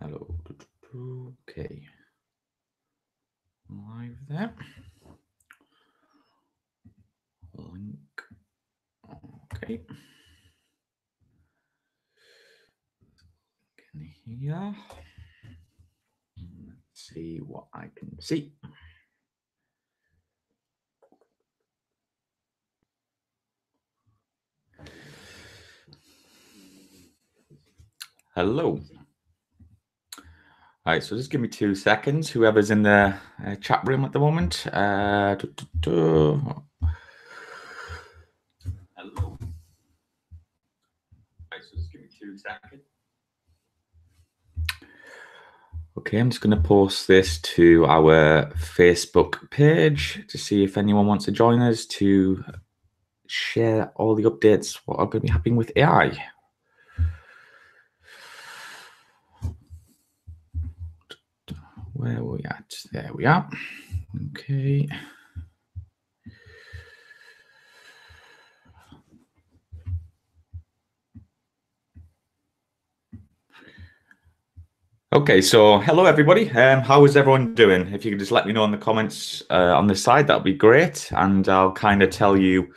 Hello. Okay. Live there. Link. Okay. In here. Let's see what I can see. Hello. All right, so just give me 2 seconds. Whoever's in the chat room at the moment. Hello. All right, so just give me 2 seconds. Okay, I'm just going to post this to our Facebook page to see if anyone wants to join us to share all the updates, what are going to be happening with AI. Where are we at? There we are. Okay. Okay, so hello everybody. How is everyone doing? If you could just let me know in the comments on this side, that'd be great. And I'll kind of tell you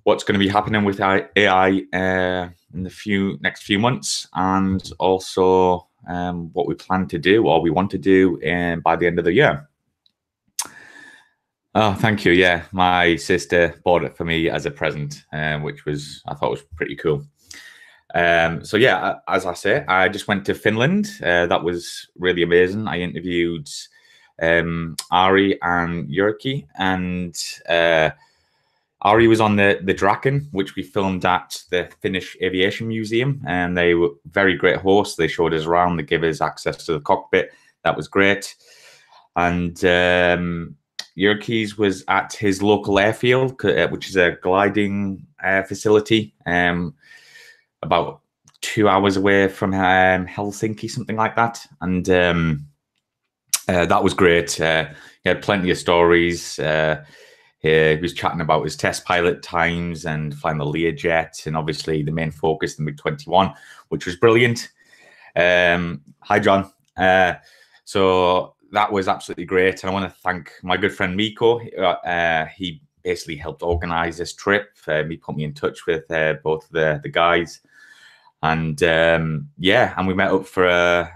what's going to be happening with AI in the next few months, and also what we plan to do or we want to do by the end of the year. Oh, thank you. Yeah, my sister bought it for me as a present, which I thought was pretty cool. So yeah, as I say, I just went to Finland. That was really amazing. I interviewed Ari and Jyrki, and Ari was on the Draken, which we filmed at the Finnish Aviation Museum, and they were very great hosts. They showed us around, they gave us access to the cockpit. That was great. And Jyrki's was at his local airfield, which is a gliding facility, about 2 hours away from Helsinki, something like that. And that was great. He had plenty of stories. He was chatting about his test pilot times and flying the Learjet, and obviously the main focus, the MiG-21, which was brilliant. Hi, John. So that was absolutely great. And I want to thank my good friend Miko. He basically helped organize this trip. He put me in touch with both the guys. And yeah, and we met up for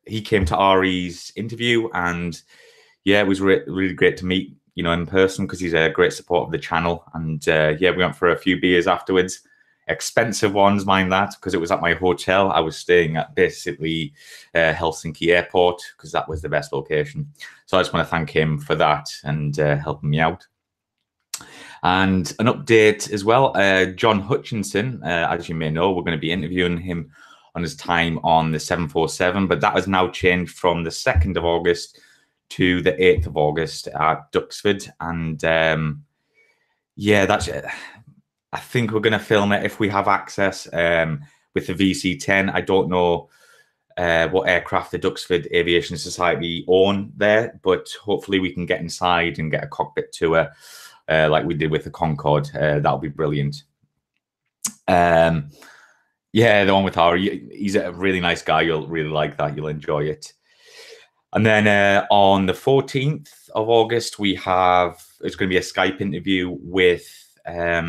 he came to Ari's interview, and yeah, it was really great to meet, in person, because he's a great support of the channel. And yeah, we went for a few beers afterwards, expensive ones, mind that, because it was at my hotel. I was staying at basically Helsinki airport, because that was the best location. So I just want to thank him for that and helping me out. And an update as well, John Hutchinson, as you may know, we're going to be interviewing him on his time on the 747, but that has now changed from the 2nd of August to the 8th of August at Duxford. And yeah, that's it. I think we're going to film it if we have access with the VC-10. I don't know what aircraft the Duxford Aviation Society own there, but hopefully we can get inside and get a cockpit tour like we did with the Concorde. That'll be brilliant. Yeah, the one with Ari. He's a really nice guy. You'll really like that. You'll enjoy it. And then on the 14th of August, it's going to be a Skype interview with, let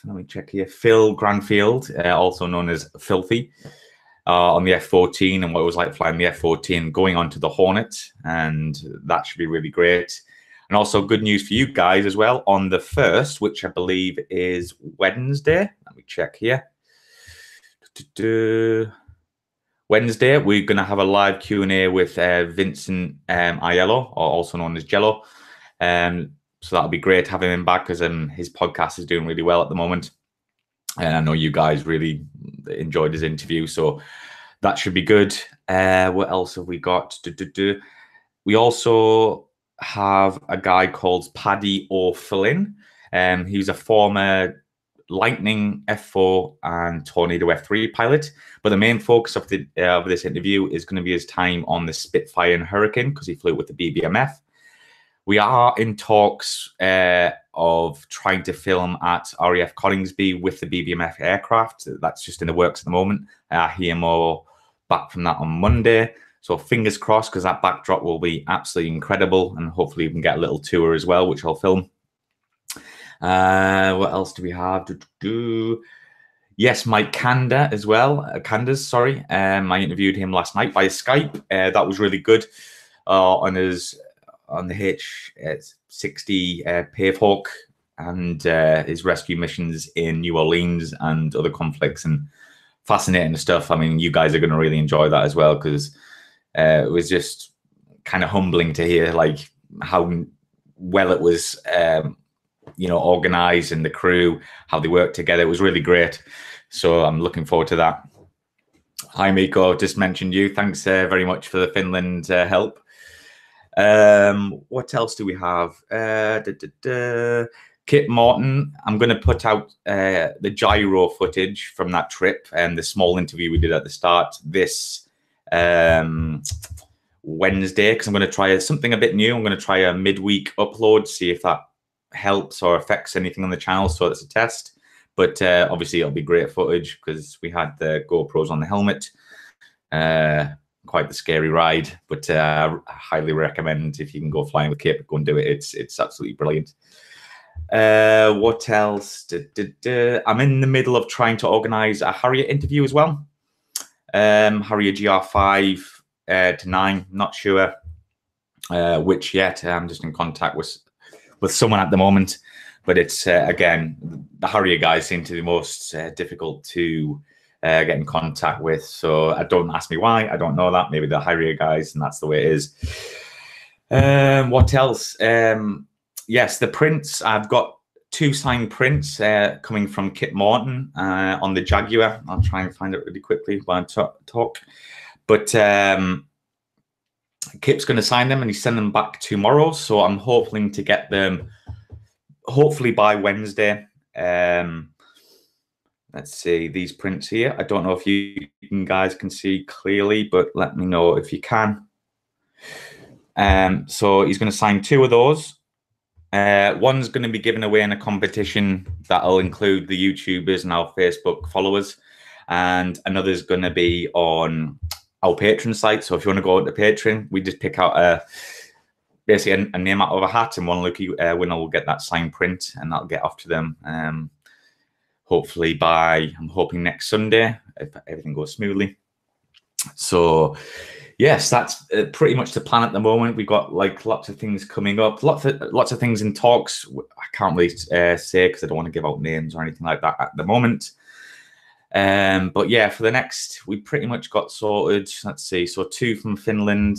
me check here, Phil Granfield, also known as Filthy, on the F-14, and what it was like flying the F-14 going on to the Hornet. And that should be really great. And also good news for you guys as well. On the 1st, which I believe is Wednesday, let me check here. Wednesday, we're going to have a live Q&A with Vincent Aiello, or also known as Jello. So that'll be great having him back, because his podcast is doing really well at the moment. And I know you guys really enjoyed his interview, so that should be good. What else have we got? We also have a guy called Paddy O'Flynn. He's a former Lightning F4 and Tornado F3 pilot, but the main focus of this interview is going to be his time on the Spitfire and Hurricane, because he flew with the BBMF. We are in talks of trying to film at RAF Coningsby with the BBMF aircraft. That's just in the works at the moment. I hear more back from that on Monday. So fingers crossed, because that backdrop will be absolutely incredible, and hopefully we can get a little tour as well, which I'll film. What else do we have? Yes, Mike Kanda as well. Candace, sorry. I interviewed him last night via Skype. That was really good. On the H60 Pavehawk and his rescue missions in New Orleans and other conflicts, and fascinating stuff. I mean, you guys are going to really enjoy that as well, because it was just kind of humbling to hear like how well it was organized, and the crew, how they worked together. It was really great. So I'm looking forward to that. Hi, Miko. Just mentioned you. Thanks very much for the Finland help. What else do we have? Kip Morton. I'm going to put out the gyro footage from that trip and the small interview we did at the start this Wednesday, because I'm going to try something a bit new. I'm going to try a midweek upload, see if that helps or affects anything on the channel. So it's a test, but obviously it'll be great footage because we had the GoPros on the helmet. Quite the scary ride, but I highly recommend, if you can go flying with Kip, go and do it. It's absolutely brilliant. What else? I'm in the middle of trying to organize a Harrier interview as well. Harrier GR5 to 9, not sure which yet. I'm just in contact with someone at the moment, but it's again, the Harrier guys seem to be the most difficult to get in contact with. So don't ask me why. I don't know that. Maybe the Harrier guys, and that's the way it is. What else? Yes, the prints. I've got 2 signed prints coming from Kip Morton on the Jaguar. I'll try and find it really quickly while I talk. But Kip's going to sign them and he send them back tomorrow. So I'm hoping to get them hopefully by Wednesday. Let's see these prints here. I don't know if you guys can see clearly, but let me know if you can. So he's going to sign 2 of those. One's going to be given away in a competition that'll include the YouTubers and our Facebook followers, and another's going to be on our Patreon site. So if you want to go to Patreon, we just pick out basically a name out of a hat, and one lucky winner will get that signed print, and that'll get off to them. Hopefully I'm hoping next Sunday, if everything goes smoothly. So yes, that's pretty much the plan at the moment. We've got like lots of things coming up, lots of things in talks. I can't really say because I don't want to give out names or anything like that at the moment. But yeah, for the next, we pretty much got sorted. Let's see, so 2 from Finland,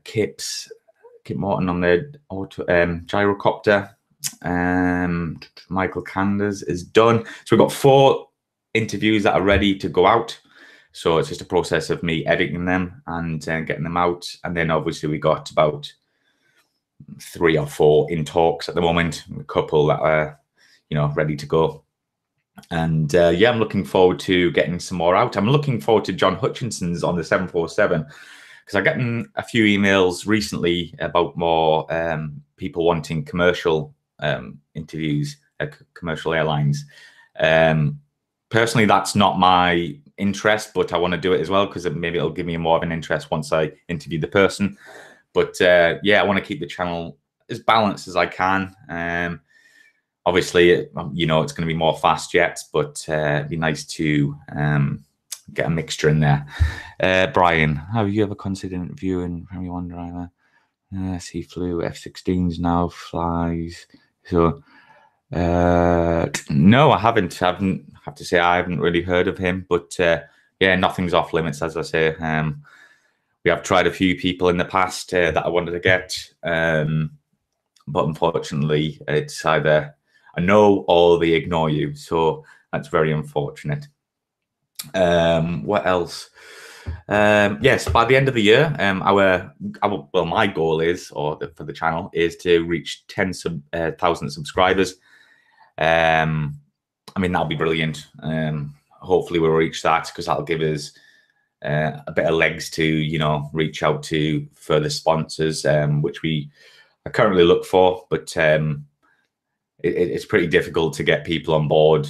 Kip Morton on the gyrocopter, Michael Candace is done. So we've got 4 interviews that are ready to go out. So it's just a process of me editing them and getting them out. And then obviously we got about 3 or 4 in talks at the moment, a couple that are, ready to go. And yeah, I'm looking forward to getting some more out. I'm looking forward to John Hutchinson's on the 747, because I've gotten a few emails recently about more people wanting commercial interviews, commercial airlines. Personally, that's not my interest, but I want to do it as well, because maybe it'll give me more of an interest once I interview the person. But yeah, I want to keep the channel as balanced as I can. Obviously, it's going to be more fast jets, but it'd be nice to get a mixture in there. Brian, have you ever considered interviewing Formula One driver? Yes, he flew F-16s now, flies. So no, I haven't. I have to say I haven't really heard of him, but yeah, nothing's off limits, as I say. We have tried a few people in the past that I wanted to get, but unfortunately, it's either a no or they ignore you. So that's very unfortunate. What else? Yes, by the end of the year, my goal is, for the channel, is to reach 10,000 subscribers. I mean, that'll be brilliant. Hopefully we'll reach that, because that'll give us a bit of legs to, reach out to further sponsors, which we are currently look for. But it's pretty difficult to get people on board,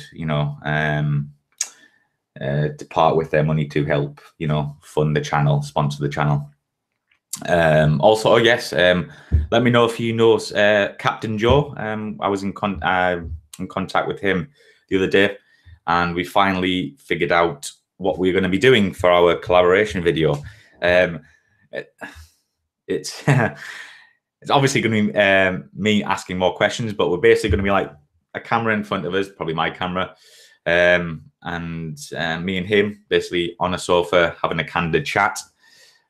depart with their money to help, fund the channel, sponsor the channel. Also, oh yes, let me know if you know Captain Joe. I was in contact with him the other day, and we finally figured out what we're going to be doing for our collaboration video. It's it's obviously going to be me asking more questions, but we're basically going to be like a camera in front of us, probably my camera, and me and him basically on a sofa having a candid chat,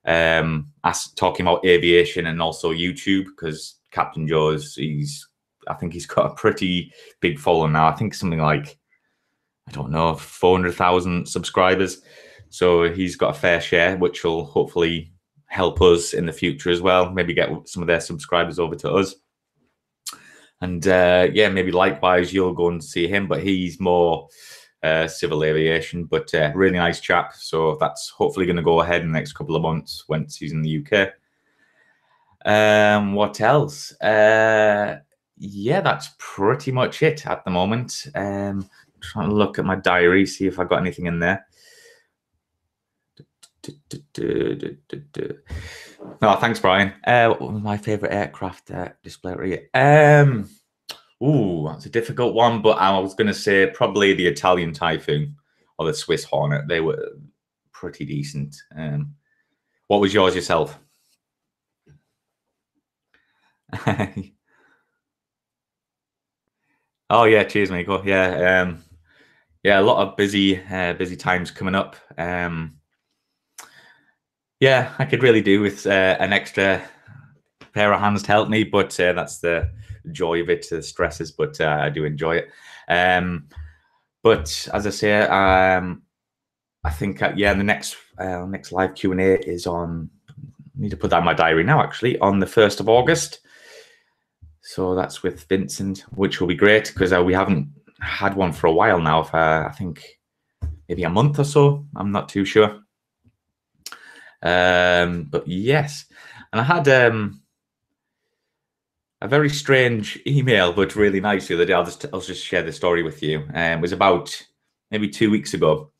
talking about aviation and also YouTube, because Captain Joe's, I think he's got a pretty big following now. I think something like, I don't know, 400,000 subscribers. So he's got a fair share, which will hopefully help us in the future as well. Maybe get some of their subscribers over to us. And yeah, maybe likewise, you'll go and see him, but he's more civil aviation, but really nice chap. So that's hopefully going to go ahead in the next couple of months once he's in the UK. What else? Yeah, that's pretty much it at the moment. Trying to look at my diary, see if I got anything in there. No, thanks, Brian. What was my favorite aircraft display? Ooh, that's a difficult one, but I was going to say probably the Italian Typhoon or the Swiss Hornet. They were pretty decent. What was yours yourself? Oh yeah, cheers, Miko. Yeah, yeah, a lot of busy times coming up. Yeah, I could really do with an extra pair of hands to help me, but that's the joy of it, the stresses, but I do enjoy it. But as I say, I think, yeah, the next live Q&A is on, I need to put that in my diary now, actually, on the 1st of August. So that's with Vincent, which will be great, because we haven't had one for a while now. I think maybe a month or so. I'm not too sure. But yes, and I had a very strange email, but really nice the other day. I'll just share the story with you. It was about maybe 2 weeks ago.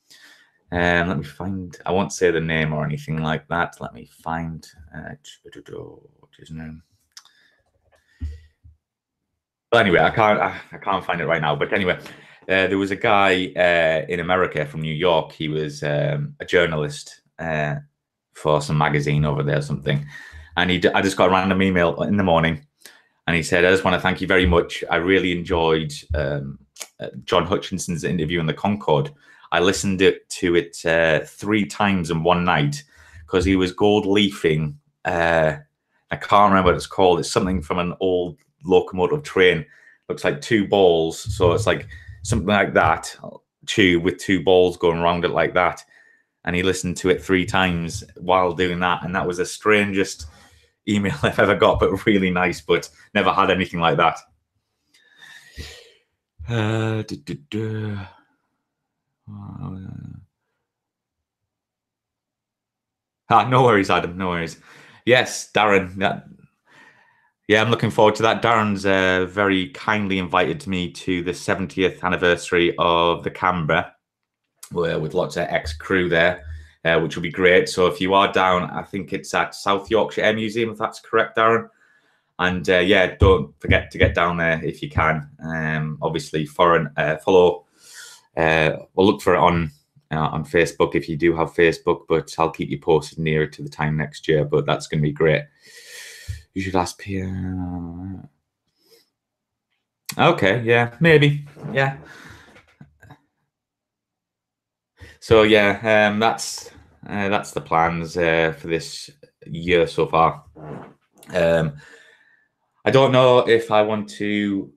Let me find. I won't say the name or anything like that. Let me find. What's his name? Well, anyway, I can't find it right now. But anyway, there was a guy in America from New York. He was a journalist for some magazine over there or something, and I just got a random email in the morning, and he said, "I just want to thank you very much. I really enjoyed John Hutchinson's interview in the Concorde. I listened to it 3 times in one night because he was gold leafing. I can't remember what it's called. It's something from an old locomotive train. Looks like 2 balls, so it's like something like that, tube with 2 balls going around it like that." And he listened to it 3 times while doing that, and that was the strangest email I've ever got, but really nice. But never had anything like that. No worries, Adam. No worries. Yes, Darren. Yeah, I'm looking forward to that. Darren's very kindly invited me to the 70th anniversary of the Canberra, with lots of ex-crew there, which will be great. So if you are down, I think it's at South Yorkshire Air Museum, if that's correct, Darren. And yeah, don't forget to get down there if you can. Obviously, follow. We'll look for it on Facebook if you do have Facebook, but I'll keep you posted nearer to the time next year. But that's going to be great. You should ask Pierre. Okay, yeah, maybe, yeah. So yeah, that's the plans for this year so far. I don't know if I want to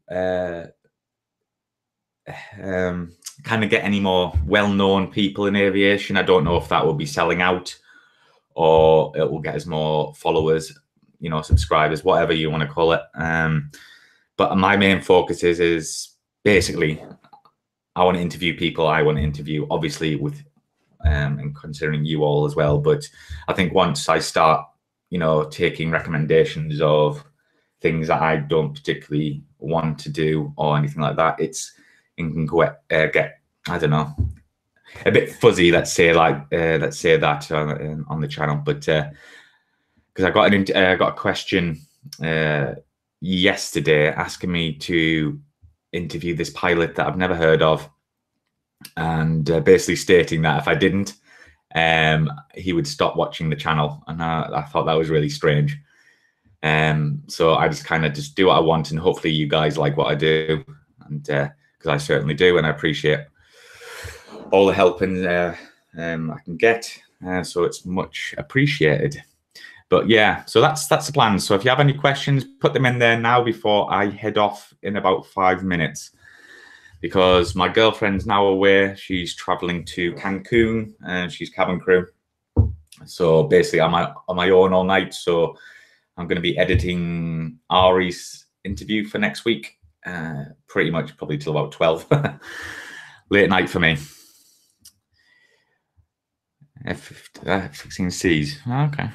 kind of get any more well-known people in aviation. I don't know if that will be selling out or it will get us more followers, subscribers, whatever you want to call it. But my main focus is basically I want to interview people I want to interview, obviously with and considering you all as well. But I think once I start, taking recommendations of things that I don't particularly want to do or anything like that, it can get, I don't know, a bit fuzzy, let's say that on the channel. But because I got a question yesterday asking me to interview this pilot that I've never heard of, and basically stating that if I didn't, he would stop watching the channel, and I thought that was really strange. So I just kind of just do what I want, and hopefully you guys like what I do, and because I certainly do, and I appreciate all the help and I can get, so it's much appreciated. But yeah, so that's the plan. So if you have any questions, put them in there now before I head off in about 5 minutes, because my girlfriend's now away. She's traveling to Cancun, and she's cabin crew. So basically, I'm on my own all night. So I'm going to be editing Ari's interview for next week, pretty much probably till about 12. Late night for me. F-16Cs. Okay.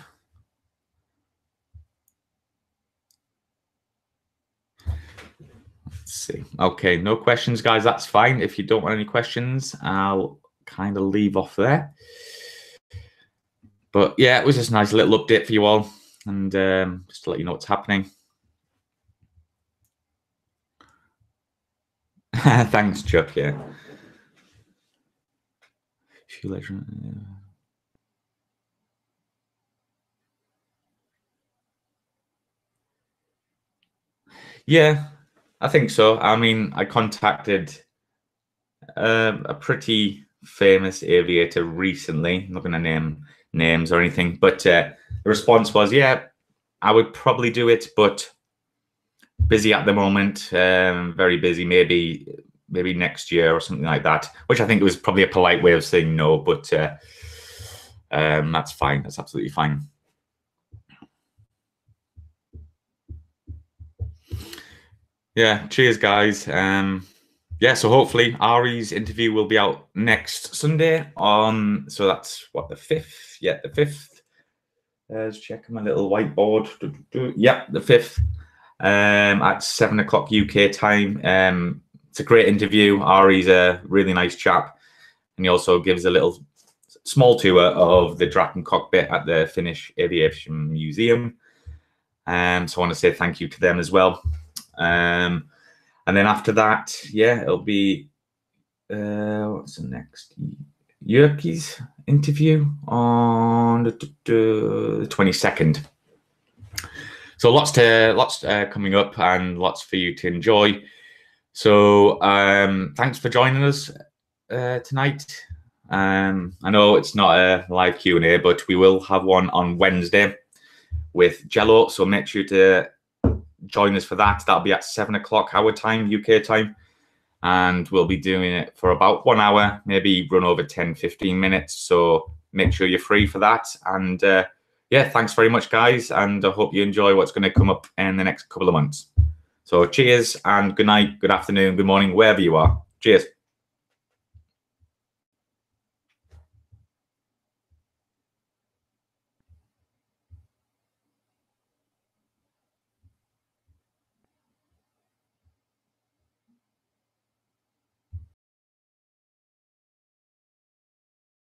Let's see. Okay, no questions, guys. That's fine. If you don't want any questions, I'll kind of leave off there. But yeah, it was just a nice little update for you all, and just to let you know what's happening. Thanks, Chuck. Yeah. Yeah, I think so. I mean, I contacted a pretty famous aviator recently. I'm not going to name names or anything, but the response was, yeah, I would probably do it, but busy at the moment, very busy, maybe next year or something like that, which I think was probably a polite way of saying no, but that's fine. That's absolutely fine. Yeah, cheers, guys. Yeah, so hopefully Ari's interview will be out next Sunday on, so that's what, the 5th? Yeah, the 5th. Let's check my little whiteboard. Yeah, the 5th at 7 o'clock UK time. It's a great interview. Ari's a really nice chap, and he also gives a little small tour of the Draken cockpit at the Finnish Aviation Museum. So I want to say thank you to them as well. And then after that, yeah, it'll be what's the next? Jyrki's interview on the 22nd. So lots coming up, and lots for you to enjoy. So thanks for joining us tonight. I know it's not a live Q&A, but we will have one on Wednesday with Jello. So make sure to join us for that. That'll be at 7 o'clock our time, UK time. And we'll be doing it for about 1 hour, maybe run over 10-15 minutes. So make sure you're free for that. And yeah, thanks very much, guys. And I hope you enjoy what's going to come up in the next couple of months. So cheers and good night, good afternoon, good morning, wherever you are. Cheers.